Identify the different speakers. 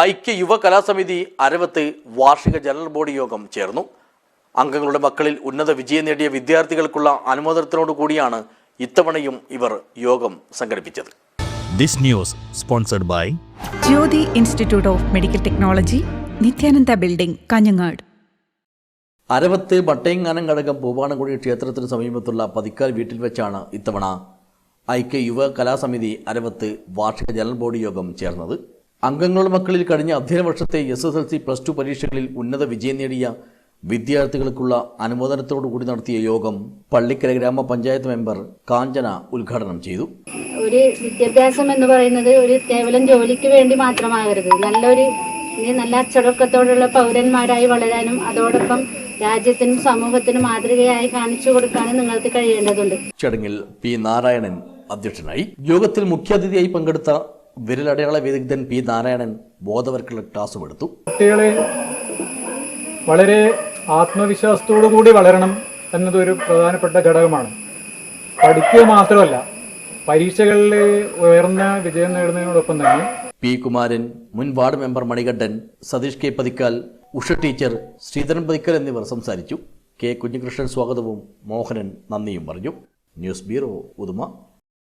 Speaker 1: ഐക്യ യുവ കലാസമിതി അരവത്ത് വാർഷിക ജനറൽ ബോഡി യോഗം ചേർന്നു. അംഗങ്ങളുടെ മക്കളിൽ ഉന്നത വിജയം നേടിയ വിദ്യാർത്ഥികൾക്കുള്ള അനുമോദനത്തോടു കൂടിയാണ് ഇത്തവണയും ഇവർ യോഗം സംഘടിപ്പിച്ചത്.
Speaker 2: This news sponsored by
Speaker 3: Jyothi institute of medical technology, Nithyananda building, Kanhangad.
Speaker 1: Aravath Battayanganam ഘടകം പൂവാണംകുഴി ക്ഷേത്രത്തിന് സമീപത്തുള്ള പതിക്കാൽ വീട്ടിൽ വെച്ചാണ് ഇത്തവണ ഐക്യ യുവ കലാസമിതി അരവത്ത് വാർഷിക ജനറൽ ബോഡി യോഗം ചേർന്നത്. അംഗങ്ങളുടെ മക്കളിൽ കഴിഞ്ഞ അധ്യയന വർഷത്തെ SSLC +2 പരീക്ഷകളിൽ ഉന്നത വിജയം നേടിയ വിദ്യാർത്ഥികൾക്കുള്ള അനുമോദനത്തോടു കൂടി നടത്തിയ യോഗം പള്ളിക്കര ഗ്രാമപഞ്ചായത്ത് മെമ്പർ കാഞ്ചന ഉദ്ഘാടനം ചെയ്തു.
Speaker 4: ഒരു വിദ്യാഭ്യാസം എന്ന് പറയുന്നത് ഒരു കേവലം ജോലിക്ക് വേണ്ടി മാത്രമാകരുത്. നല്ല അച്ചടക്കത്തോടുള്ള പൗരന്മാരായി വളരാനും അതോടൊപ്പം രാജ്യത്തിനും സമൂഹത്തിനും മാതൃകയായി കാണിച്ചു കൊടുക്കാനും നിങ്ങൾക്ക് കഴിയേണ്ടതുണ്ട്.
Speaker 1: ചടങ്ങിൽ P. നാരായണൻ അധ്യക്ഷനായി. യോഗത്തിൽ മുഖ്യാതിഥിയായി പങ്കെടുത്ത വിരലടയാള വിദഗ്ധൻ P. നാരായണൻ ബോധവൽക്കരണ ക്ലാസും എടുത്തു.
Speaker 5: കുട്ടികളെ വളരെ ആത്മവിശ്വാസത്തോടു കൂടി വളരണം എന്നതൊരു പ്രധാനപ്പെട്ട ഘടകമാണ്. പഠിക്കുക മാത്രമല്ല, പരീക്ഷകളിൽ ഉയർന്ന വിജയം നേടുന്നതിനോടൊപ്പം തന്നെ
Speaker 1: P. കുമാരൻ, മുൻ ward member Manikandan, Satheesh K. Pathikkal, Usha teacher, Sreedharan Pathikkal എന്നിവർ സംസാരിച്ചു. K. കുഞ്ഞികൃഷ്ണൻ സ്വാഗതവും മോഹനൻ നന്ദിയും പറഞ്ഞു. News bureau, Uduma.